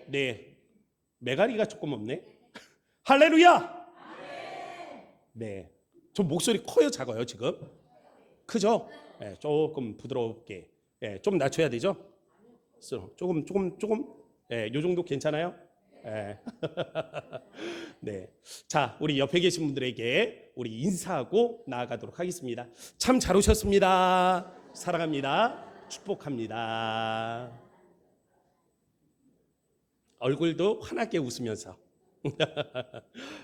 네, 메가리가 조금 없네. 할렐루야. 네, 저 목소리 커요, 작아요 지금? 크죠? 네, 조금 부드럽게, 네, 좀 낮춰야 되죠? 조금, 네, 요 정도 괜찮아요? 네. 네. 자, 우리 옆에 계신 분들에게 우리 인사하고 나아가도록 하겠습니다. 참 잘 오셨습니다. 사랑합니다. 축복합니다. 얼굴도 환하게 웃으면서.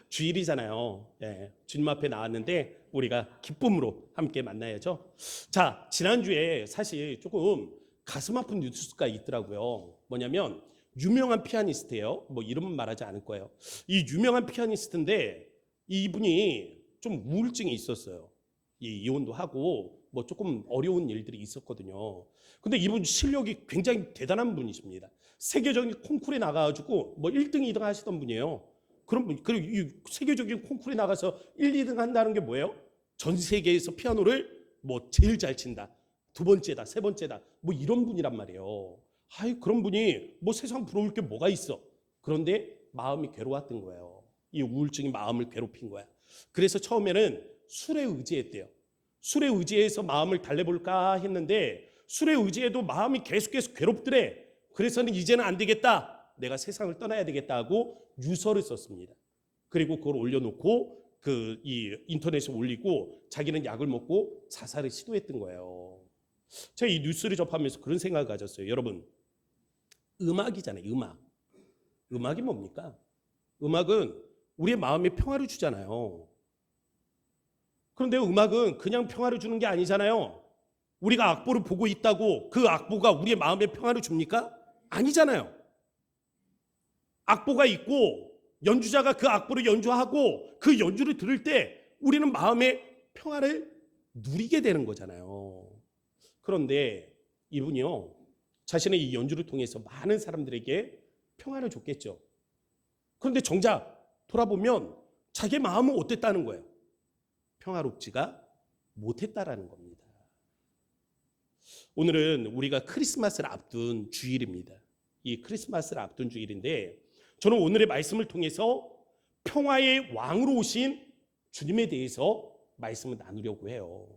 주일이잖아요. 네, 주님 앞에 나왔는데 우리가 기쁨으로 함께 만나야죠. 자, 지난주에 사실 조금 가슴 아픈 뉴스가 있더라고요. 뭐냐면 유명한 피아니스트예요. 뭐 이름은 말하지 않을 거예요. 이 유명한 피아니스트인데 이분이 좀 우울증이 있었어요. 이혼도 하고 뭐 조금 어려운 일들이 있었거든요. 근데 이분 실력이 굉장히 대단한 분이십니다. 세계적인 콩쿠르에 나가가지고 뭐 1등, 2등 하시던 분이에요. 그런 분, 그리고 이 세계적인 콩쿠르에 나가서 1, 2등 한다는 게 뭐예요? 전 세계에서 피아노를 뭐 제일 잘 친다. 두 번째다, 세 번째다. 뭐 이런 분이란 말이에요. 아이, 그런 분이 뭐 세상 부러울 게 뭐가 있어. 그런데 마음이 괴로웠던 거예요. 이 우울증이 마음을 괴롭힌 거야. 그래서 처음에는 술에 의지했대요. 술에 의지해서 마음을 달래볼까 했는데 술에 의지해도 마음이 계속 괴롭더래. 그래서는 이제는 안 되겠다. 내가 세상을 떠나야 되겠다 하고 유서를 썼습니다. 그리고 그걸 올려놓고 이 인터넷에 올리고 자기는 약을 먹고 자살을 시도했던 거예요. 제가 이 뉴스를 접하면서 그런 생각을 가졌어요. 여러분, 음악이잖아요. 음악이 뭡니까? 음악은 우리의 마음에 평화를 주잖아요. 그런데 음악은 그냥 평화를 주는 게 아니잖아요. 우리가 악보를 보고 있다고 그 악보가 우리의 마음에 평화를 줍니까? 아니잖아요. 악보가 있고 연주자가 그 악보를 연주하고 그 연주를 들을 때 우리는 마음의 평화를 누리게 되는 거잖아요. 그런데 이분이요, 자신의 이 연주를 통해서 많은 사람들에게 평화를 줬겠죠. 그런데 정작 돌아보면 자기의 마음은 어땠다는 거예요? 평화롭지가 못했다라는 겁니다. 오늘은 우리가 크리스마스를 앞둔 주일입니다. 이 크리스마스를 앞둔 주일인데 저는 오늘의 말씀을 통해서 평화의 왕으로 오신 주님에 대해서 말씀을 나누려고 해요.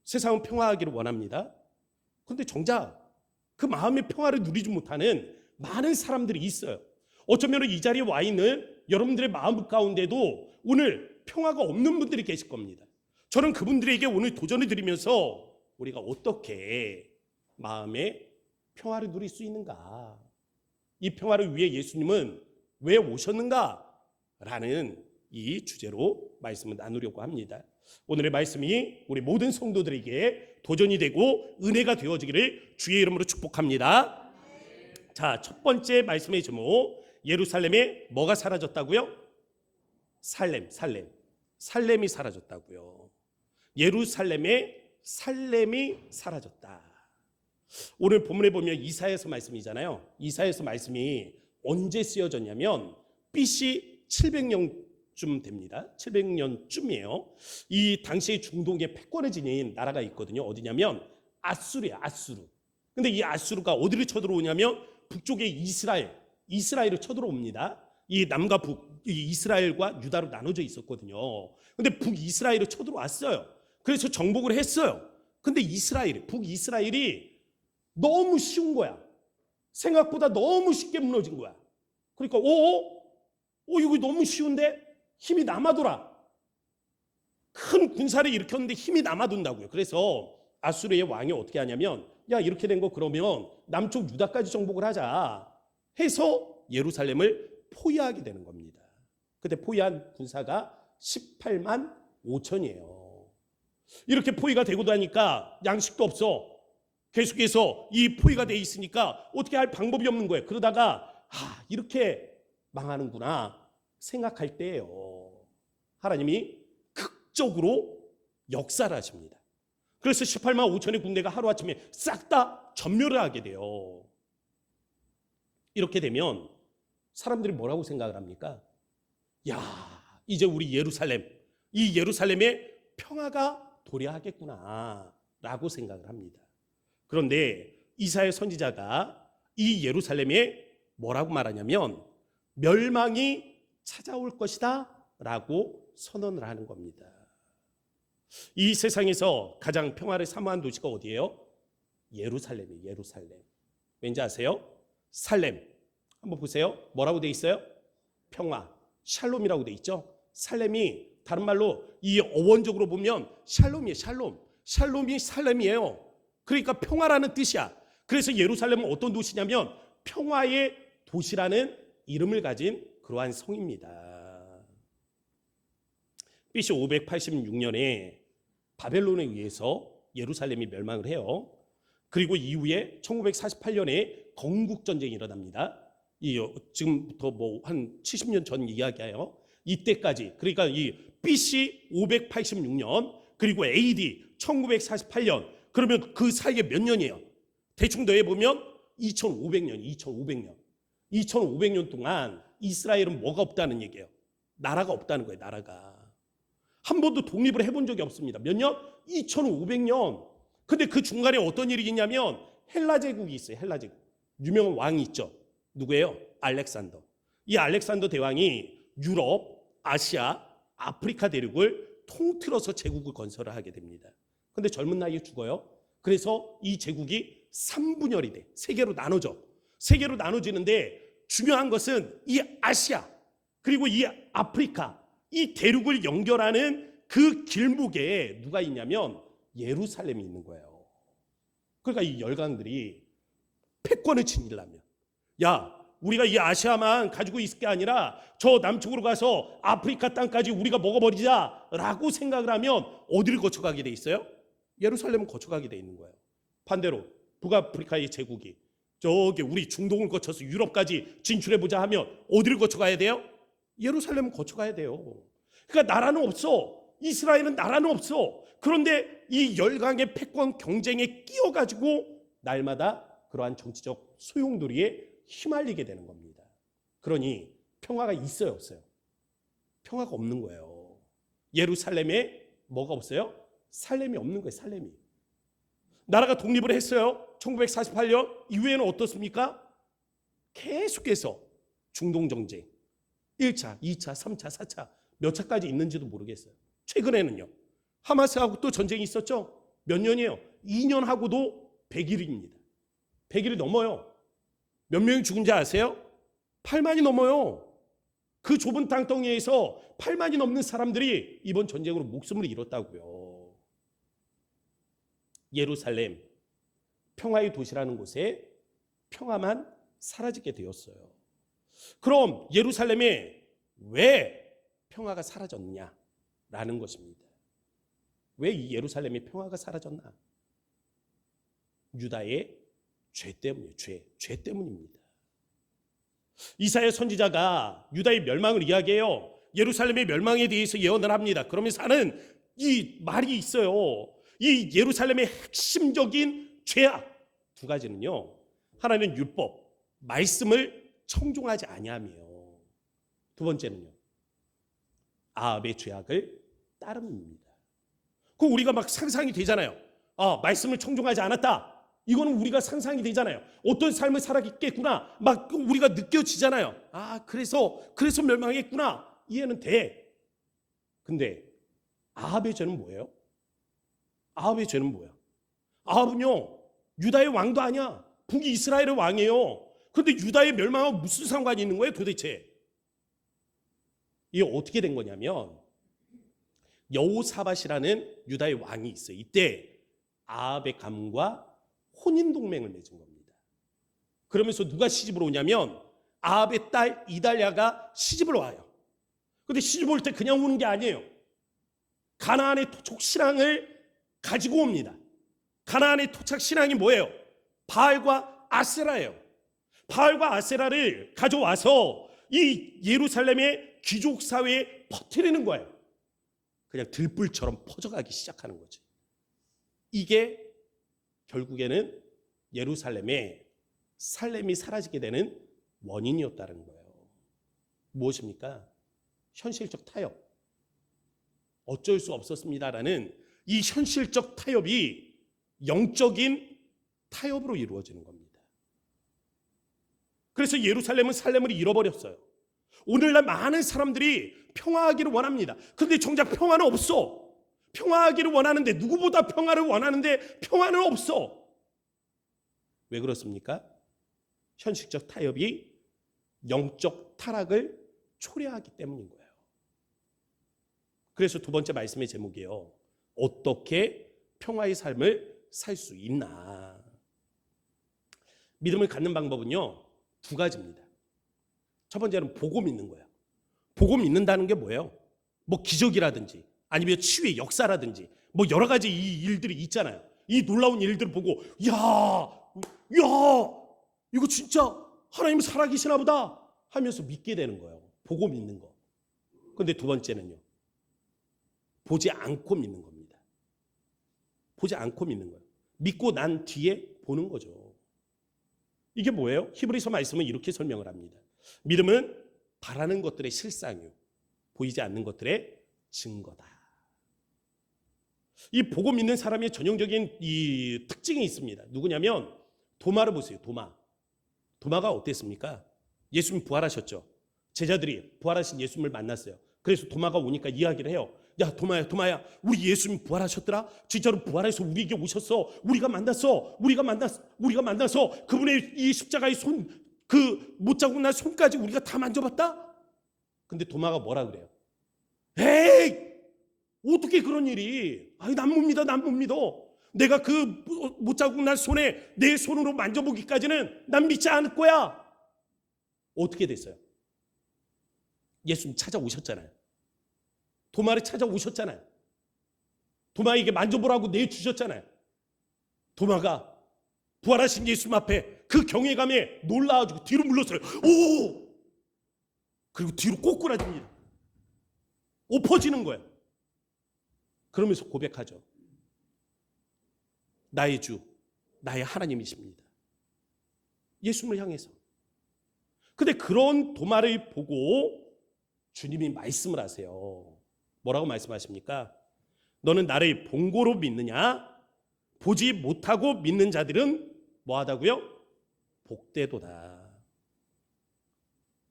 세상은 평화하기를 원합니다. 그런데 정작 그 마음의 평화를 누리지 못하는 많은 사람들이 있어요. 어쩌면 이 자리에 와 있는 여러분들의 마음 가운데도 오늘 평화가 없는 분들이 계실 겁니다. 저는 그분들에게 오늘 도전을 드리면서 우리가 어떻게 마음의 평화를 누릴 수 있는가, 이 평화를 위해 예수님은 왜 오셨는가 라는 이 주제로 말씀을 나누려고 합니다. 오늘의 말씀이 우리 모든 성도들에게 도전이 되고 은혜가 되어지기를 주의 이름으로 축복합니다. 자, 첫 번째 말씀의 제목, 예루살렘에 뭐가 사라졌다고요? 살렘이 사라졌다고요. 예루살렘에 살렘이 사라졌다. 오늘 본문에 보면 이사야서 말씀이잖아요. 이사야서 말씀이 언제 쓰여졌냐면 BC 700년쯤 됩니다. 700년쯤이에요. 이 당시에 중동의 패권을 지닌 나라가 있거든요. 어디냐면 아수르예요. 아수르. 근데 이 아수르가 어디를 쳐들어오냐면 북쪽의 이스라엘을 쳐들어옵니다. 이 남과 북, 이 이스라엘과 유다로 나눠져 있었거든요. 근데 북이스라엘을 쳐들어왔어요. 그래서 정복을 했어요. 근데 북이스라엘이 너무 쉬운 거야. 생각보다 너무 쉽게 무너진 거야. 그러니까 이거 너무 쉬운데 힘이 남아돌아. 큰 군사를 일으켰는데 힘이 남아돈다고요. 그래서 아수르의 왕이 어떻게 하냐면, 야, 이렇게 된 거 그러면 남쪽 유다까지 정복을 하자 해서 예루살렘을 포위하게 되는 겁니다. 그때 포위한 군사가 18만 5천이에요. 이렇게 포위가 되고 나니까 양식도 없어. 계속해서 이 포위가 돼 있으니까 어떻게 할 방법이 없는 거예요. 그러다가 이렇게 망하는구나 생각할 때예요, 하나님이 극적으로 역사를 하십니다. 그래서 18만 5천의 군대가 하루아침에 싹 다 전멸을 하게 돼요. 이렇게 되면 사람들이 뭐라고 생각을 합니까? 야, 이제 우리 이 예루살렘에 평화가 도래하겠구나 라고 생각을 합니다. 그런데 이사야 선지자가 이 예루살렘에 뭐라고 말하냐면 멸망이 찾아올 것이다 라고 선언을 하는 겁니다. 이 세상에서 가장 평화를 사모한 도시가 어디예요? 예루살렘이에요. 예루살렘. 왠지 아세요? 살렘. 한번 보세요. 뭐라고 돼 있어요? 평화. 샬롬이라고 돼 있죠. 살렘이 다른 말로 이 어원적으로 보면 샬롬이에요. 샬롬. 샬롬이 살렘이에요. 그러니까 평화라는 뜻이야. 그래서 예루살렘은 어떤 도시냐면 평화의 도시라는 이름을 가진 그러한 성입니다. BC 586년에 바벨론에 의해서 예루살렘이 멸망을 해요. 그리고 이후에 1948년에 건국전쟁이 일어납니다. 지금부터 뭐 한 70년 전 이야기예요. 이때까지, 그러니까 이 BC 586년 그리고 AD 1948년, 그러면 그 사이에 몇 년이에요? 대충 더해보면 2500년. 2500년 동안 이스라엘은 뭐가 없다는 얘기예요? 나라가 없다는 거예요. 나라가 한 번도 독립을 해본 적이 없습니다. 몇 년? 2500년. 근데 그 중간에 어떤 일이 있냐면 헬라 제국이 있어요. 헬라 제국. 유명한 왕이 있죠. 누구예요? 알렉산더. 이 알렉산더 대왕이 유럽, 아시아, 아프리카 대륙을 통틀어서 제국을 건설을 하게 됩니다. 근데 젊은 나이에 죽어요. 그래서 이 제국이 3분열이 돼. 세 개로 나눠져. 세 개로 나눠지는데 중요한 것은 이 아시아 그리고 이 아프리카 이 대륙을 연결하는 그 길목에 누가 있냐면 예루살렘이 있는 거예요. 그러니까 이 열강들이 패권을 지니려면 야 우리가 이 아시아만 가지고 있을 게 아니라 저 남쪽으로 가서 아프리카 땅까지 우리가 먹어버리자라고 생각을 하면 어디를 거쳐가게 돼 있어요? 예루살렘은 거쳐가게 돼 있는 거예요. 반대로 북아프리카의 제국이 저기 우리 중동을 거쳐서 유럽까지 진출해보자 하면 어디를 거쳐가야 돼요? 예루살렘은 거쳐가야 돼요. 그러니까 나라는 없어. 이스라엘은 나라는 없어. 그런데 이 열강의 패권 경쟁에 끼어가지고 날마다 그러한 정치적 소용돌이에 휘말리게 되는 겁니다. 그러니 평화가 있어요, 없어요? 평화가 없는 거예요. 예루살렘에 뭐가 없어요? 살렘이 없는 거예요. 살렘이. 나라가 독립을 했어요. 1948년 이후에는 어떻습니까? 계속해서 중동 정쟁 1차, 2차, 3차, 4차 몇 차까지 있는지도 모르겠어요. 최근에는요. 하마스하고 또 전쟁이 있었죠. 몇 년이에요? 2년 하고도 100일입니다. 100일이 넘어요. 몇 명이 죽은지 아세요? 8만이 넘어요. 그 좁은 땅덩이에서 8만이 넘는 사람들이 이번 전쟁으로 목숨을 잃었다고요. 예루살렘, 평화의 도시라는 곳에 평화만 사라지게 되었어요. 그럼 예루살렘에 왜 평화가 사라졌냐라는 것입니다. 왜 이 예루살렘의 평화가 사라졌나? 유다의 죄 때문이에요. 죄 때문입니다. 이사야 선지자가 유다의 멸망을 이야기해요. 예루살렘의 멸망에 대해서 예언을 합니다. 그러면서 하는 이 말이 있어요. 이 예루살렘의 핵심적인 죄악 두 가지는요. 하나는 율법, 말씀을 청종하지 아니함이에요. 두 번째는요. 아합의 죄악을 따름입니다. 그 우리가 막 상상이 되잖아요. 말씀을 청종하지 않았다. 이거는 우리가 상상이 되잖아요. 어떤 삶을 살았겠구나. 막 우리가 느껴지잖아요. 그래서 멸망했구나. 이해는 돼. 근데 아합의 죄는 뭐예요? 아합의 죄는 뭐야? 아합은요. 유다의 왕도 아니야. 북이 이스라엘의 왕이에요. 그런데 유다의 멸망하고 무슨 상관이 있는 거예요 도대체? 이게 어떻게 된 거냐면 여호사밧이라는 유다의 왕이 있어요. 이때 아합의 감과 혼인동맹을 맺은 겁니다. 그러면서 누가 시집을 오냐면 아합의 딸 이달랴가 시집을 와요. 그런데 시집 올 때 그냥 오는 게 아니에요. 가나안의 토착 신앙을 가지고 옵니다. 가나안의 토착 신앙이 뭐예요? 바알과 아세라예요. 바알과 아세라를 가져와서 이 예루살렘의 귀족 사회에 퍼뜨리는 거예요. 그냥 들불처럼 퍼져가기 시작하는 거죠. 이게 결국에는 예루살렘에 살렘이 사라지게 되는 원인이었다는 거예요. 무엇입니까? 현실적 타협. 어쩔 수 없었습니다라는 이 현실적 타협이 영적인 타협으로 이루어지는 겁니다. 그래서 예루살렘은 살렘을 잃어버렸어요. 오늘날 많은 사람들이 평화하기를 원합니다. 그런데 정작 평화는 없어. 평화하기를 원하는데, 누구보다 평화를 원하는데 평화는 없어. 왜 그렇습니까? 현실적 타협이 영적 타락을 초래하기 때문인 거예요. 그래서 두 번째 말씀의 제목이에요. 어떻게 평화의 삶을 살 수 있나? 믿음을 갖는 방법은요, 두 가지입니다. 첫 번째는 보고 믿는 거예요. 보고 믿는다는 게 뭐예요? 뭐 기적이라든지 아니면 치유의 역사라든지 뭐 여러 가지 이 일들이 있잖아요. 이 놀라운 일들을 보고 이거 진짜 하나님 살아계시나 보다 하면서 믿게 되는 거예요. 보고 믿는 거. 그런데 두 번째는요, 보지 않고 믿는 겁니다. 보지 않고 믿는 거예요. 믿고 난 뒤에 보는 거죠. 이게 뭐예요? 히브리서 말씀은 이렇게 설명을 합니다. 믿음은 바라는 것들의 실상이요, 보이지 않는 것들의 증거다. 이 보고 믿는 사람의 전형적인 이 특징이 있습니다. 누구냐면 도마를 보세요. 도마가 어땠습니까? 예수님 부활하셨죠. 제자들이 부활하신 예수님을 만났어요. 그래서 도마가 오니까 이야기를 해요. 야, 도마야, 우리 예수님 부활하셨더라. 진짜로 부활해서 우리에게 오셨어. 우리가 만나서 그분의 이 십자가의 그 못자국 난 손까지 우리가 다 만져봤다. 근데 도마가 뭐라 그래요? 에이, 어떻게 그런 일이? 아니, 난 못 믿어. 내가 그 못자국 난 손에 내 손으로 만져보기까지는 난 믿지 않을 거야. 어떻게 됐어요? 예수님 찾아오셨잖아요. 도마를 찾아오셨잖아요. 도마에게 만져보라고 내주셨잖아요. 도마가 부활하신 예수님 앞에 그 경외감에 놀라가지고 뒤로 물렀어요. 오! 그리고 뒤로 꼬꾸라집니다. 엎어지는 거예요. 그러면서 고백하죠. 나의 주, 나의 하나님이십니다. 예수님을 향해서. 근데 그런 도마를 보고 주님이 말씀을 하세요. 뭐라고 말씀하십니까? 너는 나를 본고로 믿느냐? 보지 못하고 믿는 자들은 뭐하다고요? 복되도다.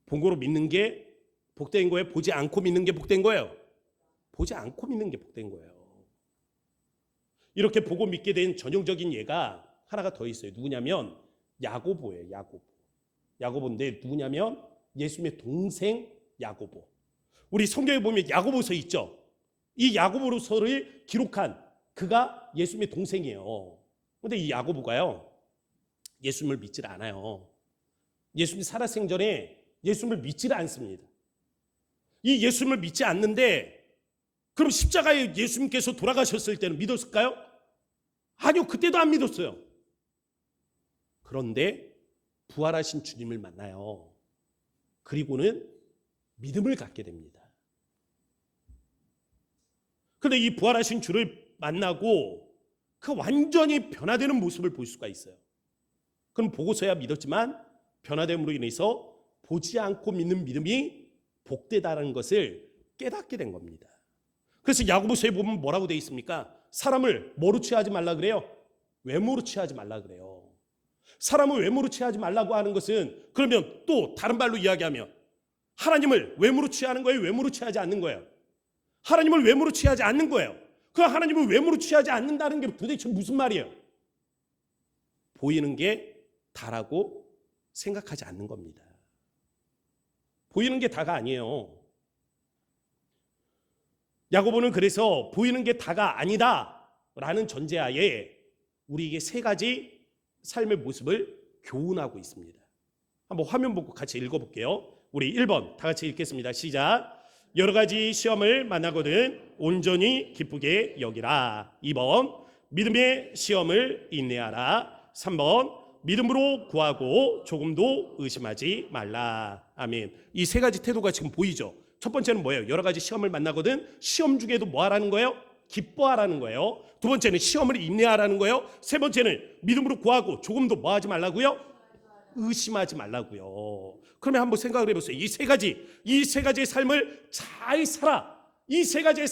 본고로 믿는 게 복된 거예요? 보지 않고 믿는 게 복된 거예요? 보지 않고 믿는 게 복된 거예요. 이렇게 보고 믿게 된 전형적인 예가 하나가 더 있어요. 누구냐면 야고보예요. 야고보인데 누구냐면 예수님의 동생 야고보. 우리 성경에 보면 야고보서 있죠. 이 야고보서를 기록한 그가 예수님의 동생이에요. 그런데 이 야고보가요, 예수님을 믿질 않아요. 예수님이 살아생전에 예수님을 믿지를 않습니다. 이 예수님을 믿지 않는데, 그럼 십자가에 예수님께서 돌아가셨을 때는 믿었을까요? 아니요, 그때도 안 믿었어요. 그런데 부활하신 주님을 만나요. 그리고는 믿음을 갖게 됩니다. 그런데 이 부활하신 주를 만나고 그 완전히 변화되는 모습을 볼 수가 있어요. 그럼 보고서야 믿었지만 변화됨으로 인해서 보지 않고 믿는 믿음이 복되다는 것을 깨닫게 된 겁니다. 그래서 야고보서에 보면 뭐라고 되어 있습니까? 사람을 뭐로 취하지 말라 그래요? 외모로 취하지 말라 그래요. 사람을 외모로 취하지 말라고 하는 것은, 그러면 또 다른 말로 이야기하면 하나님을 외모로 취하는 거예요? 외모로 취하지 않는 거예요? 하나님을 외모로 취하지 않는 거예요. 그 하나님을 외모로 취하지 않는다는 게 도대체 무슨 말이에요? 보이는 게 다라고 생각하지 않는 겁니다. 보이는 게 다가 아니에요. 야고보는 그래서 보이는 게 다가 아니다라는 전제하에 우리에게 세 가지 삶의 모습을 교훈하고 있습니다. 한번 화면 보고 같이 읽어볼게요. 우리 1번 다 같이 읽겠습니다. 시작. 여러 가지 시험을 만나거든 온전히 기쁘게 여기라. 2번 믿음의 시험을 인내하라. 3번 믿음으로 구하고 조금도 의심하지 말라. 아멘. 이 세 가지 태도가 지금 보이죠? 첫 번째는 뭐예요? 여러 가지 시험을 만나거든 시험 중에도 뭐 하라는 거예요? 기뻐하라는 거예요. 두 번째는 시험을 인내하라는 거예요. 세 번째는 믿음으로 구하고 조금도 뭐 하지 말라고요? 의심하지 말라고요. 그러면 한번 생각을 해보세요. 이 세 가지의 삶을 잘 살아. 이 세 가지의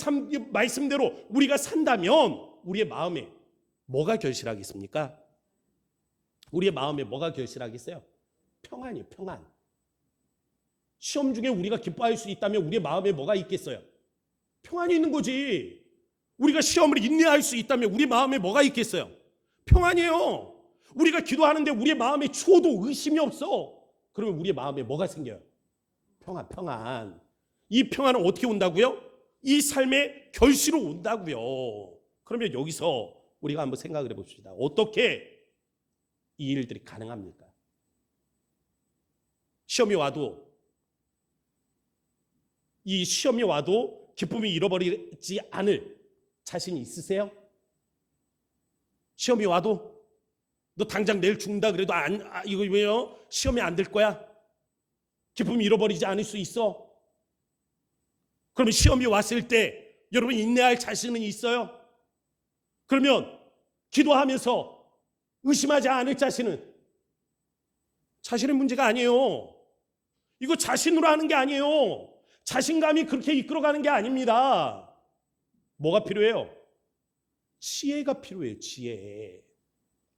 말씀대로 우리가 산다면 우리의 마음에 뭐가 결실하겠습니까? 우리의 마음에 뭐가 결실하겠어요? 평안이에요. 평안. 시험 중에 우리가 기뻐할 수 있다면 우리의 마음에 뭐가 있겠어요? 평안이 있는 거지. 우리가 시험을 인내할 수 있다면 우리 마음에 뭐가 있겠어요? 평안이에요. 우리가 기도하는데 우리의 마음에 추워도 의심이 없어. 그러면 우리의 마음에 뭐가 생겨요? 평안, 평안. 이 평안은 어떻게 온다고요? 이 삶의 결실로 온다고요. 그러면 여기서 우리가 한번 생각을 해봅시다. 어떻게 이 일들이 가능합니까? 시험이 와도, 이 시험이 와도 기쁨이 잃어버리지 않을 자신이 있으세요? 시험이 와도 너 당장 내일 죽는다 그래도 이거 왜요? 시험이 안 될 거야? 기쁨이 잃어버리지 않을 수 있어? 그러면 시험이 왔을 때 여러분 인내할 자신은 있어요? 그러면 기도하면서 의심하지 않을 자신은? 자신의 문제가 아니에요. 이거 자신으로 하는 게 아니에요. 자신감이 그렇게 이끌어가는 게 아닙니다. 뭐가 필요해요? 지혜가 필요해요. 지혜.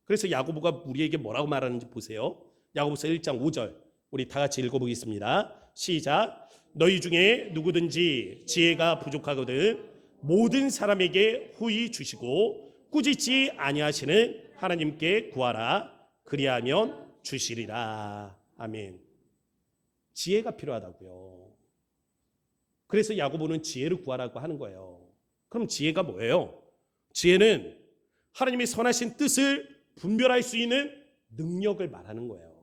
그래서 야고보가 우리에게 뭐라고 말하는지 보세요. 야고보서 1장 5절 우리 다 같이 읽어보겠습니다. 시작. 너희 중에 누구든지 지혜가 부족하거든 모든 사람에게 후히 주시고 꾸짖지 아니하시는 하나님께 구하라. 그리하면 주시리라. 아멘. 지혜가 필요하다고요. 그래서 야고보는 지혜를 구하라고 하는 거예요. 그럼 지혜가 뭐예요? 지혜는 하나님의 선하신 뜻을 분별할 수 있는 능력을 말하는 거예요.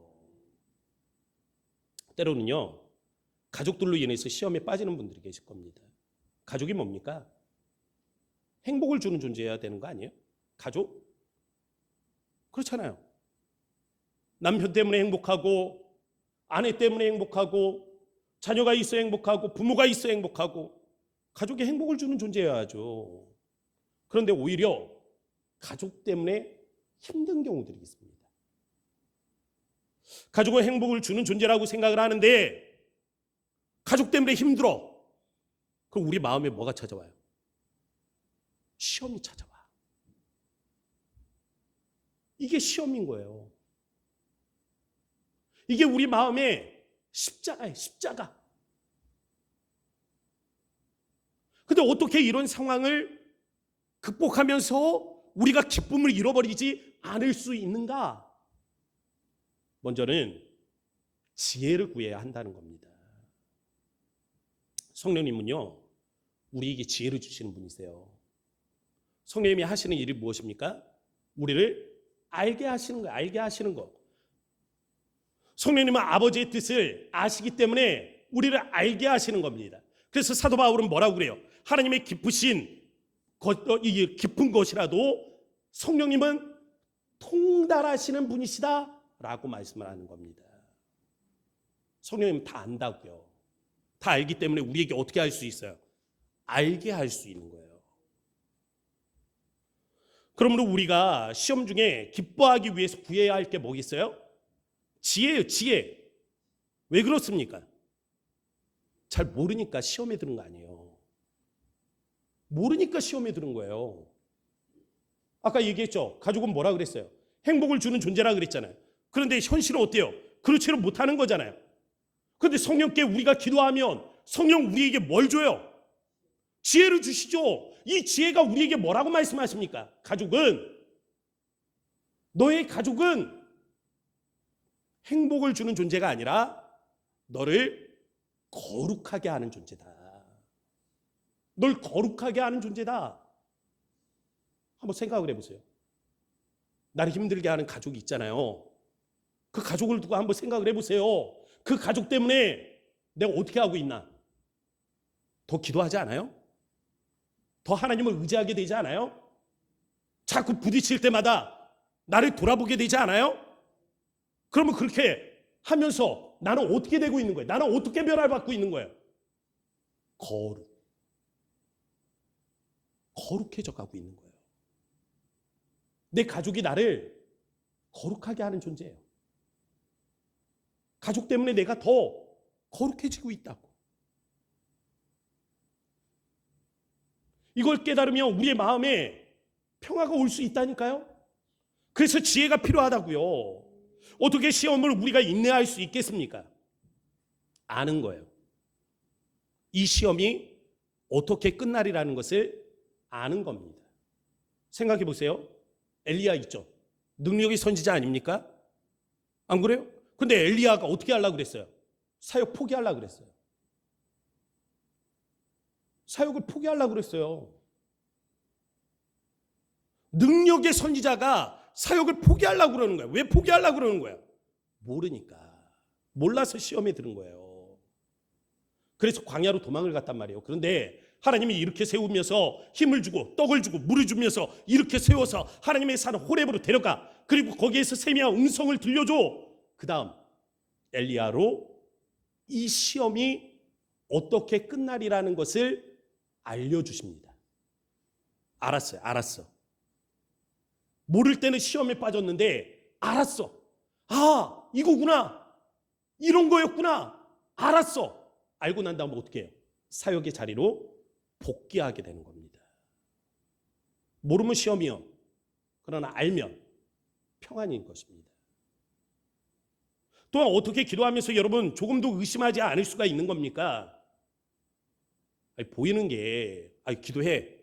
때로는요, 가족들로 인해서 시험에 빠지는 분들이 계실 겁니다. 가족이 뭡니까? 행복을 주는 존재여야 되는 거 아니에요? 가족? 그렇잖아요. 남편 때문에 행복하고, 아내 때문에 행복하고, 자녀가 있어 행복하고, 부모가 있어 행복하고, 가족이 행복을 주는 존재여야죠. 그런데 오히려 가족 때문에 힘든 경우들이 있습니다. 가족은 행복을 주는 존재라고 생각을 하는데 가족 때문에 힘들어. 그럼 우리 마음에 뭐가 찾아와요? 시험이 찾아와. 이게 시험인 거예요. 이게 우리 마음에 십자가예요. 십자가. 근데 어떻게 이런 상황을 극복하면서 우리가 기쁨을 잃어버리지 않을 수 있는가? 먼저는 지혜를 구해야 한다는 겁니다. 성령님은요, 우리에게 지혜를 주시는 분이세요. 성령님이 하시는 일이 무엇입니까? 우리를 알게 하시는 거예요. 알게 하시는 거. 성령님은 아버지의 뜻을 아시기 때문에 우리를 알게 하시는 겁니다. 그래서 사도 바울은 뭐라고 그래요? 하나님의 깊으신 깊은 것이라도 성령님은 통달하시는 분이시다 라고 말씀을 하는 겁니다. 성령님은 다 안다고요. 다 알기 때문에 우리에게 어떻게 할 수 있어요? 알게 할 수 있는 거예요. 그러므로 우리가 시험 중에 기뻐하기 위해서 구해야 할 게 뭐겠어요? 지혜예요. 지혜. 왜 그렇습니까? 잘 모르니까 시험에 드는 거 아니에요. 모르니까 시험에 드는 거예요. 아까 얘기했죠. 가족은 뭐라 그랬어요? 행복을 주는 존재라 그랬잖아요. 그런데 현실은 어때요? 그렇지는 못하는 거잖아요. 그런데 성령께 우리가 기도하면 성령 우리에게 뭘 줘요? 지혜를 주시죠. 이 지혜가 우리에게 뭐라고 말씀하십니까? 너의 가족은 행복을 주는 존재가 아니라 너를 거룩하게 하는 존재다. 널 거룩하게 하는 존재다. 한번 생각을 해보세요. 나를 힘들게 하는 가족이 있잖아요. 그 가족을 두고 한번 생각을 해보세요. 그 가족 때문에 내가 어떻게 하고 있나? 더 기도하지 않아요? 더 하나님을 의지하게 되지 않아요? 자꾸 부딪힐 때마다 나를 돌아보게 되지 않아요? 그러면 그렇게 하면서 나는 어떻게 되고 있는 거예요? 나는 어떻게 변화를 받고 있는 거예요? 거룩해져 가고 있는 거예요. 내 가족이 나를 거룩하게 하는 존재예요. 가족 때문에 내가 더 거룩해지고 있다고. 이걸 깨달으면 우리의 마음에 평화가 올 수 있다니까요. 그래서 지혜가 필요하다고요. 어떻게 시험을 우리가 인내할 수 있겠습니까? 아는 거예요. 이 시험이 어떻게 끝날이라는 것을 아는 겁니다. 생각해 보세요. 엘리야 있죠. 능력이 선지자 아닙니까? 안 그래요? 근데 엘리야가 어떻게 하려고 그랬어요? 사역 포기하려고 그랬어요. 사역을 포기하려고 그랬어요. 능력의 선지자가 사역을 포기하려고 그러는 거야. 왜 포기하려고 그러는 거야? 모르니까. 몰라서 시험에 드는 거예요. 그래서 광야로 도망을 갔단 말이에요. 그런데 하나님이 이렇게 세우면서 힘을 주고 떡을 주고 물을 주면서 이렇게 세워서 하나님의 산 호렙으로 데려가. 그리고 거기에서 세미한 음성을 들려줘. 그 다음 엘리야로 이 시험이 어떻게 끝날이라는 것을 알려주십니다. 알았어. 모를 때는 시험에 빠졌는데 알았어. 아, 이거구나. 이런 거였구나. 알았어. 알고 난 다음에 어떻게 해요? 사역의 자리로 복귀하게 되는 겁니다. 모르면 시험이요. 그러나 알면 평안인 것입니다. 또한 어떻게 기도하면서 여러분 조금도 의심하지 않을 수가 있는 겁니까? 아니, 보이는 게 기도해.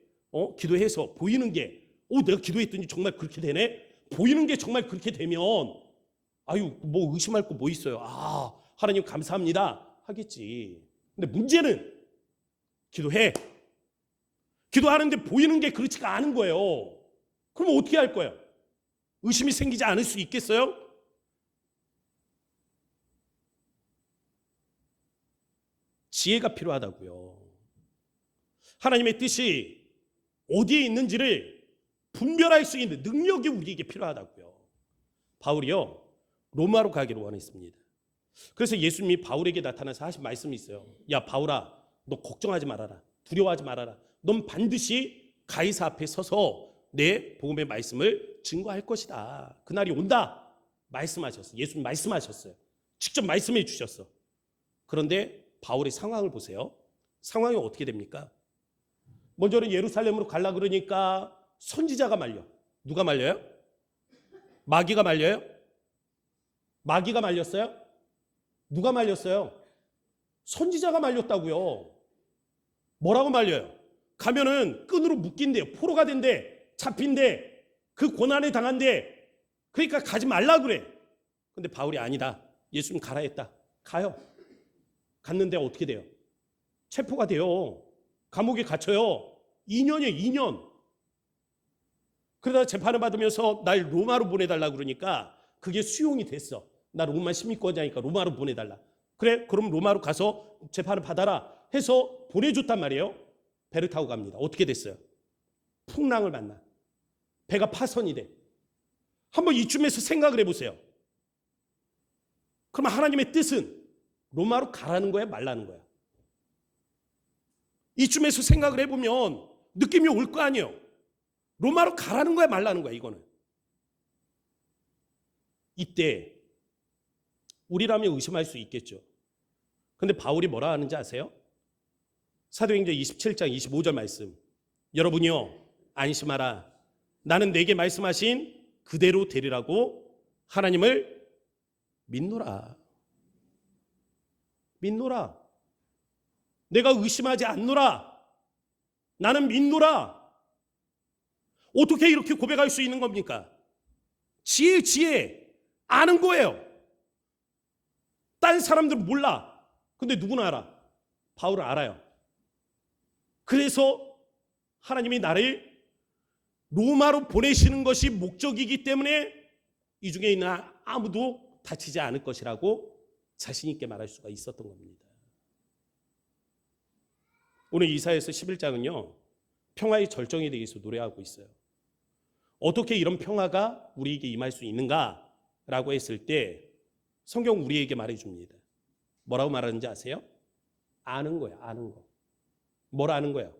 기도해서 보이는 게 내가 기도했더니 정말 그렇게 되네? 보이는 게 정말 그렇게 되면 뭐 의심할 거 뭐 있어요? 하나님 감사합니다 하겠지. 근데 문제는 기도해. 기도하는데 보이는 게 그렇지가 않은 거예요. 그럼 어떻게 할 거예요? 의심이 생기지 않을 수 있겠어요? 지혜가 필요하다고요. 하나님의 뜻이 어디에 있는지를 분별할 수 있는 능력이 우리에게 필요하다고요. 바울이요, 로마로 가기를 원했습니다. 그래서 예수님이 바울에게 나타나서 하신 말씀이 있어요. 야 바울아, 너 걱정하지 말아라. 두려워하지 말아라. 넌 반드시 가이사 앞에 서서 내 복음의 말씀을 증거할 것이다. 그날이 온다 말씀하셨어요. 예수님 말씀하셨어요. 직접 말씀해 주셨어. 그런데 바울의 상황을 보세요. 상황이 어떻게 됩니까? 먼저는 예루살렘으로 가려고 그러니까 선지자가 말려. 누가 말려요? 마귀가 말려요? 마귀가 말렸어요? 누가 말렸어요? 선지자가 말렸다고요. 뭐라고 말려요? 가면은 끈으로 묶인대요. 포로가 된대. 잡힌대. 그 고난에 당한대. 그러니까 가지 말라 그래. 근데 바울이 아니다. 예수님 가라 했다. 가요. 갔는데 어떻게 돼요? 체포가 돼요. 감옥에 갇혀요. 2년이에요. 2년. 그러다 재판을 받으면서 날 로마로 보내달라 그러니까 그게 수용이 됐어. 나 로마 시민권자니까 로마로 보내달라. 그래? 그럼 로마로 가서 재판을 받아라 해서 보내줬단 말이에요. 배를 타고 갑니다. 어떻게 됐어요? 풍랑을 만나. 배가 파선이 돼. 한번 이쯤에서 생각을 해보세요. 그럼 하나님의 뜻은 로마로 가라는 거야, 말라는 거야? 이쯤에서 생각을 해보면 느낌이 올 거 아니에요. 로마로 가라는 거야, 말라는 거야, 이거는. 이때 우리라면 의심할 수 있겠죠. 근데 바울이 뭐라 하는지 아세요? 사도행전 27장 25절 말씀. 여러분이요, 안심하라. 나는 내게 말씀하신 그대로 되리라고 하나님을 믿노라. 믿노라. 내가 의심하지 않노라. 나는 믿노라. 어떻게 이렇게 고백할 수 있는 겁니까? 지혜. 아는 거예요. 딴 사람들은 몰라. 근데 누구나 알아. 바울은 알아요. 그래서 하나님이 나를 로마로 보내시는 것이 목적이기 때문에 이 중에 있는 아무도 다치지 않을 것이라고 자신 있게 말할 수가 있었던 겁니다. 오늘 이사야서 11장은요, 평화의 절정에 대해서 노래하고 있어요. 어떻게 이런 평화가 우리에게 임할 수 있는가라고 했을 때 성경 우리에게 말해줍니다. 뭐라고 말하는지 아세요? 아는 거예요. 아는 거. 뭘 아는 거예요?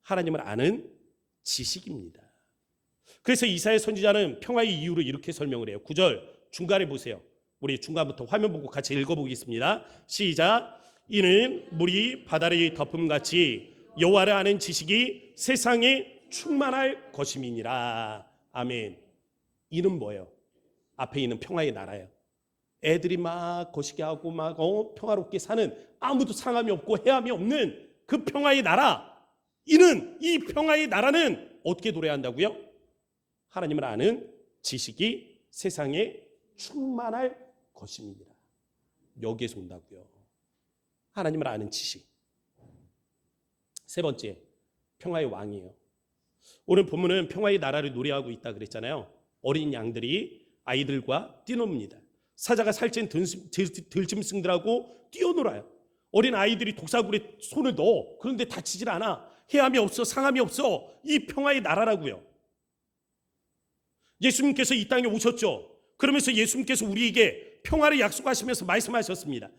하나님을 아는 지식입니다. 그래서 이사야 선지자는 평화의 이유를 이렇게 설명을 해요. 9절 중간에 보세요. 우리 중간부터 화면 보고 같이 읽어보겠습니다. 시작. 이는 물이 바다를 덮음같이 여호와를 아는 지식이 세상에 충만할 것임이니라. 아멘. 이는 뭐예요? 앞에 있는 평화의 나라예요. 애들이 막 거시기 하고 막 평화롭게 사는, 아무도 상함이 없고 해함이 없는 그 평화의 나라, 이 평화의 나라는 어떻게 노래한다고요? 하나님을 아는 지식이 세상에 충만할 것입니다. 여기에서 온다고요. 하나님을 아는 지식. 세 번째, 평화의 왕이에요. 오늘 본문은 평화의 나라를 노래하고 있다 그랬잖아요. 어린 양들이 아이들과 뛰놉니다. 사자가 살찐 들짐승들하고 뛰어놀아요. 어린 아이들이 독사굴에 손을 넣어. 그런데 다치질 않아. 해함이 없어, 상함이 없어. 이 평화의 나라라고요. 예수님께서 이 땅에 오셨죠. 그러면서 예수님께서 우리에게 평화를 약속하시면서 말씀하셨습니다.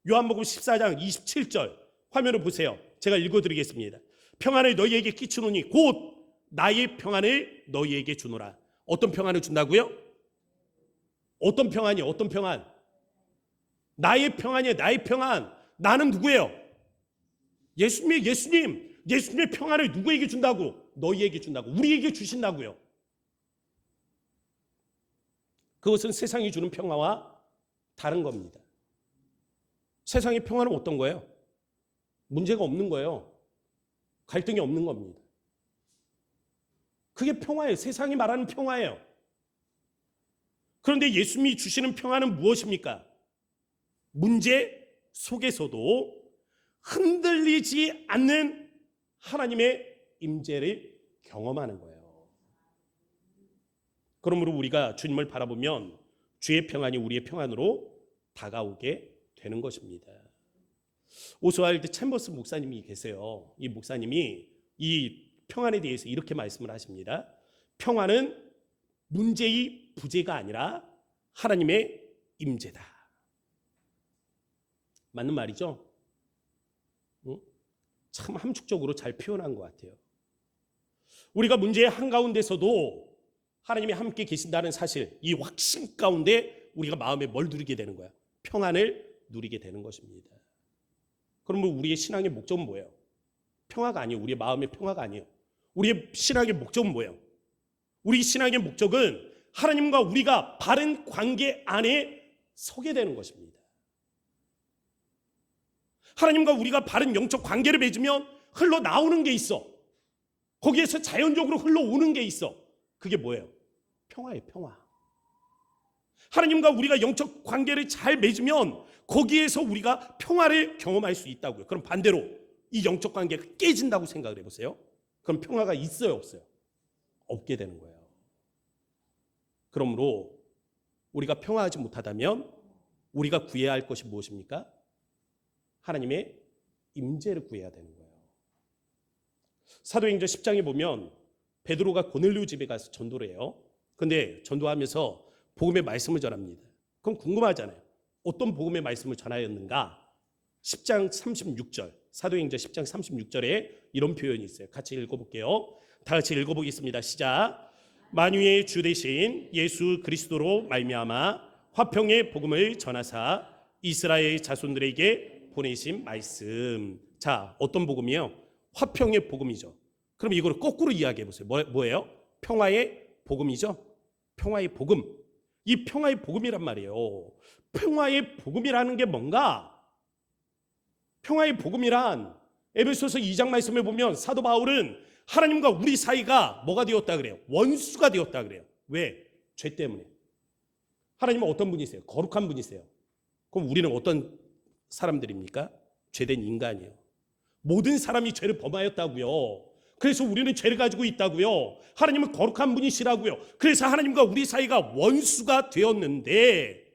요한복음 14장 27절 화면을 보세요. 제가 읽어드리겠습니다. 평안을 너희에게 끼치노니 곧 나의 평안을 너희에게 주노라. 어떤 평안을 준다고요? 어떤 평안이요? 어떤 평안? 나의 평안이에요. 나의 평안. 나는 누구예요? 예수님의 평안을 누구에게 준다고? 너희에게 준다고. 우리에게 주신다고요. 그것은 세상이 주는 평화와 다른 겁니다. 세상의 평화는 어떤 거예요? 문제가 없는 거예요. 갈등이 없는 겁니다. 그게 평화예요. 세상이 말하는 평화예요. 그런데 예수님이 주시는 평화는 무엇입니까? 문제 속에서도 흔들리지 않는 하나님의 임재를 경험하는 거예요. 그러므로 우리가 주님을 바라보면 주의 평안이 우리의 평안으로 다가오게 되는 것입니다. 오스왈드 챔버스 목사님이 계세요. 이 목사님이 이 평안에 대해서 이렇게 말씀을 하십니다. 평안은 문제의 부재가 아니라 하나님의 임재다. 맞는 말이죠? 참 함축적으로 잘 표현한 것 같아요. 우리가 문제의 한가운데서도 하나님이 함께 계신다는 사실, 이 확신 가운데 우리가 마음에 뭘 누리게 되는 거야? 평안을 누리게 되는 것입니다. 그러면 우리의 신앙의 목적은 뭐예요? 평화가 아니에요. 우리의 마음의 평화가 아니에요. 우리의 신앙의 목적은 뭐예요? 우리 신앙의 목적은 하나님과 우리가 바른 관계 안에 서게 되는 것입니다. 하나님과 우리가 바른 영적 관계를 맺으면 흘러나오는 게 있어. 거기에서 자연적으로 흘러오는 게 있어. 그게 뭐예요? 평화예요. 평화. 하나님과 우리가 영적 관계를 잘 맺으면 거기에서 우리가 평화를 경험할 수 있다고요. 그럼 반대로 이 영적 관계가 깨진다고 생각을 해보세요. 그럼 평화가 있어요? 없어요? 없게 되는 거예요. 그러므로 우리가 평화하지 못하다면 우리가 구해야 할 것이 무엇입니까? 하나님의 임재를 구해야 되는 거예요. 사도행전 10장에 보면 베드로가 고넬료 집에 가서 전도를 해요. 근데 전도하면서 복음의 말씀을 전합니다. 그럼 궁금하잖아요. 어떤 복음의 말씀을 전하였는가? 10장 36절, 사도행전 10장 36절에 이런 표현이 있어요. 같이 읽어볼게요. 다 같이 읽어보겠습니다. 시작. 만유의 주 되신 예수 그리스도로 말미암아 화평의 복음을 전하사 이스라엘 자손들에게 보내신 말씀. 자, 어떤 복음이에요? 화평의 복음이죠. 그럼 이걸 거꾸로 이야기해 보세요. 뭐예요? 평화의 복음이죠. 평화의 복음. 이 평화의 복음이란 말이에요. 평화의 복음이라는 게 뭔가? 평화의 복음이란 에베소서 2장 말씀에 보면 사도 바울은 하나님과 우리 사이가 뭐가 되었다 그래요? 원수가 되었다 그래요. 왜? 죄 때문에. 하나님은 어떤 분이세요? 거룩한 분이세요. 그럼 우리는 어떤 사람들입니까? 죄된 인간이에요. 모든 사람이 죄를 범하였다고요. 그래서 우리는 죄를 가지고 있다고요. 하나님은 거룩한 분이시라고요. 그래서 하나님과 우리 사이가 원수가 되었는데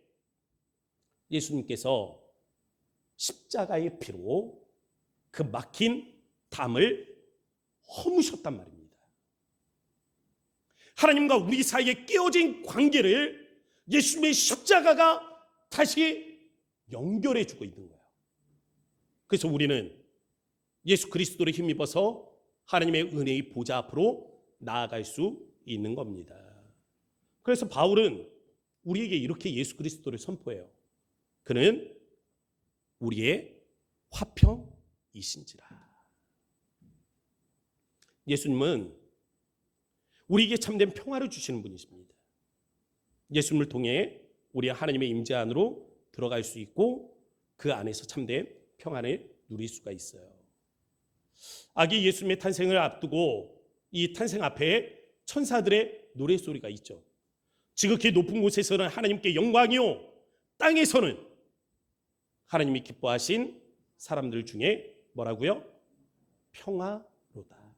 예수님께서 십자가의 피로 그 막힌 담을 허무셨단 말입니다. 하나님과 우리 사이에 깨어진 관계를 예수님의 십자가가 다시 연결해 주고 있는 거예요. 그래서 우리는 예수 그리스도를 힘입어서 하나님의 은혜의 보좌 앞으로 나아갈 수 있는 겁니다. 그래서 바울은 우리에게 이렇게 예수 그리스도를 선포해요. 그는 우리의 화평이신지라. 예수님은 우리에게 참된 평화를 주시는 분이십니다. 예수님을 통해 우리 하나님의 임재 안으로 들어갈 수 있고 그 안에서 참된 평안을 누릴 수가 있어요. 아기 예수님의 탄생을 앞두고 이 탄생 앞에 천사들의 노래소리가 있죠. 지극히 높은 곳에서는 하나님께 영광이요, 땅에서는 하나님이 기뻐하신 사람들 중에 뭐라고요? 평화로다.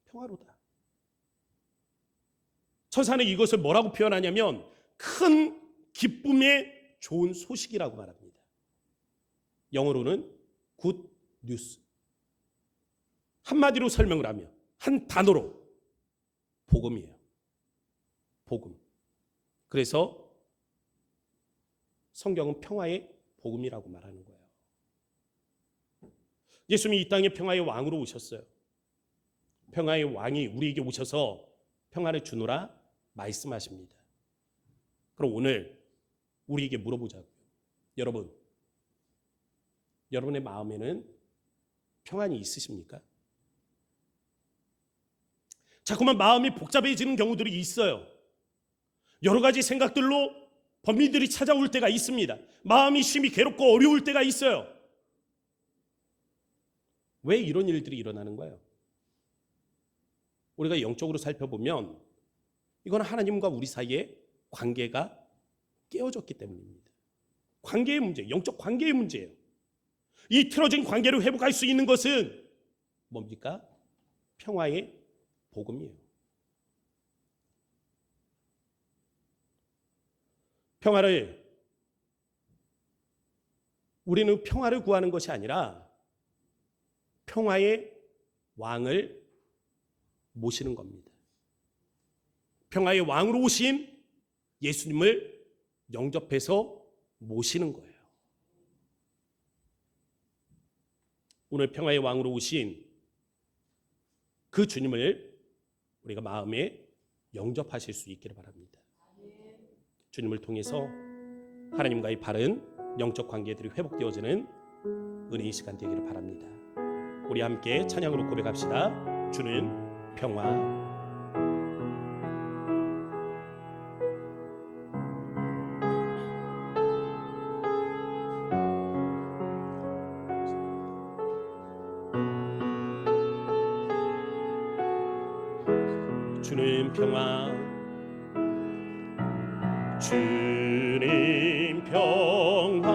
평화로다. 천사는 이것을 뭐라고 표현하냐면 큰 기쁨의 좋은 소식이라고 말합니다. 영어로는 good news. 한마디로 설명을 하면 한 단어로 복음이에요. 복음. 그래서 성경은 평화의 복음이라고 말하는 거예요. 예수님이 이 땅에 평화의 왕으로 오셨어요. 평화의 왕이 우리에게 오셔서 평화를 주노라 말씀하십니다. 그럼 오늘 우리에게 물어보자고요. 여러분, 여러분의 마음에는 평안이 있으십니까? 자꾸만 마음이 복잡해지는 경우들이 있어요. 여러 가지 생각들로 범인들이 찾아올 때가 있습니다. 마음이 심히 괴롭고 어려울 때가 있어요. 왜 이런 일들이 일어나는 거예요? 우리가 영적으로 살펴보면 이건 하나님과 우리 사이의 관계가 깨어졌기 때문입니다. 관계의 문제, 영적 관계의 문제예요. 이 틀어진 관계를 회복할 수 있는 것은 뭡니까? 평화의 복음이에요. 우리는 평화를 구하는 것이 아니라 평화의 왕을 모시는 겁니다. 평화의 왕으로 오신 예수님을 영접해서 모시는 거예요. 오늘 평화의 왕으로 오신 그 주님을 우리가 마음에 영접하실 수 있기를 바랍니다. 주님을 통해서 하나님과의 바른 영적 관계들이 회복되어지는 은혜의 시간 되기를 바랍니다. 우리 함께 찬양으로 고백합시다. 주는 평화. 주는 평화. 주님 평화.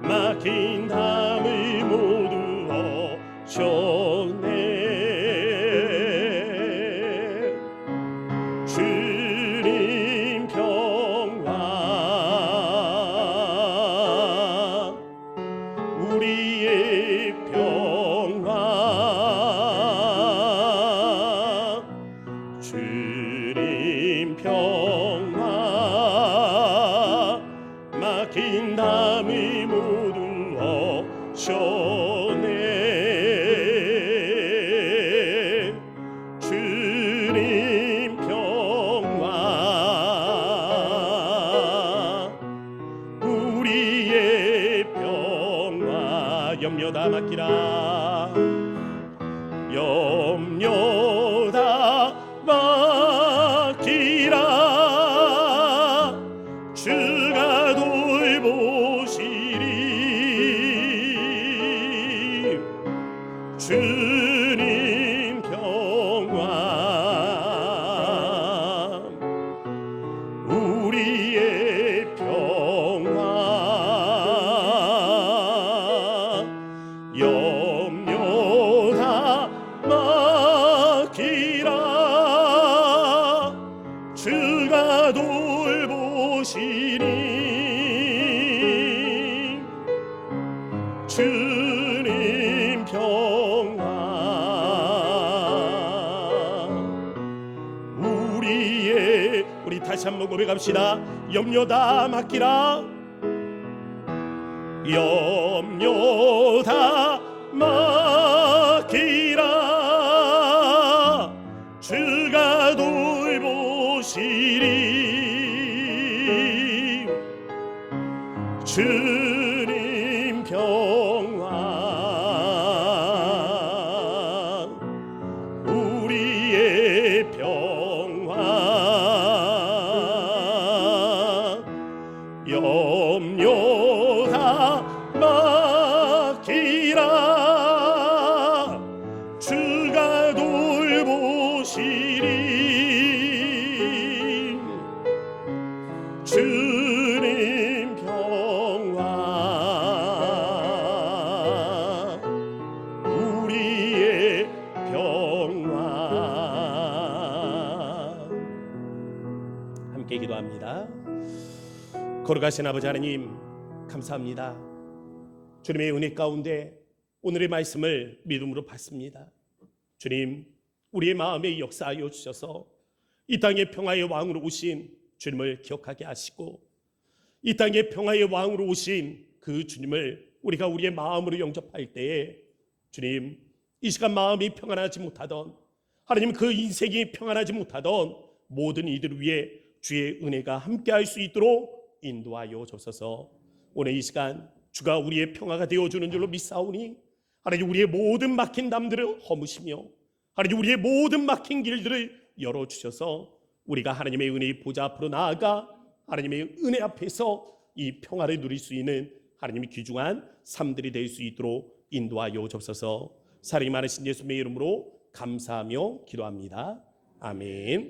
막힌 담을 모두 어셨네. 주님 평화. 우리의 평화. 주님 평화. 막힌 담이 모두 어셨네. 주님 평화. 우리의 평화. 염려 다 맡기라. 염려 다 맡기라. 주가 돌보시리. 주님 평화. 우리의 평화. 염려 다 맡기라. 주가 돌보시니. 주님 평화. 우리 다시 한번 고백합시다. 염려 다 맡기라. 염려 다 맡기라. 주가 돌보시리. 주님 평화. 우리의 평화. 염려 다 맡기라. 주가 돌보시리. 주님 평화, 우리의 평화. 함께 기도합니다. 거룩하신 아버지 하나님, 감사합니다. 주님의 은혜 가운데 오늘의 말씀을 믿음으로 받습니다. 주님, 우리의 마음에 역사하여 주셔서 이 땅의 평화의 왕으로 오신 주님을 기억하게 하시고, 이 땅의 평화의 왕으로 오신 그 주님을 우리가 우리의 마음으로 영접할 때에 주님, 이 시간 마음이 평안하지 못하던, 하나님 그 인생이 평안하지 못하던 모든 이들 위에 주의 은혜가 함께할 수 있도록 인도하여 주소서. 오늘 이 시간 주가 우리의 평화가 되어주는 줄로 믿사오니 하나님 우리의 모든 막힌 담들을 허무시며 하나님 우리의 모든 막힌 길들을 열어주셔서 우리가 하나님의 은혜의 보좌 앞으로 나아가 하나님의 은혜 앞에서 이 평화를 누릴 수 있는 하나님의 귀중한 삶들이 될 수 있도록 인도하여 주옵소서. 사랑이 많으신 예수님의 이름으로 감사하며 기도합니다. 아멘.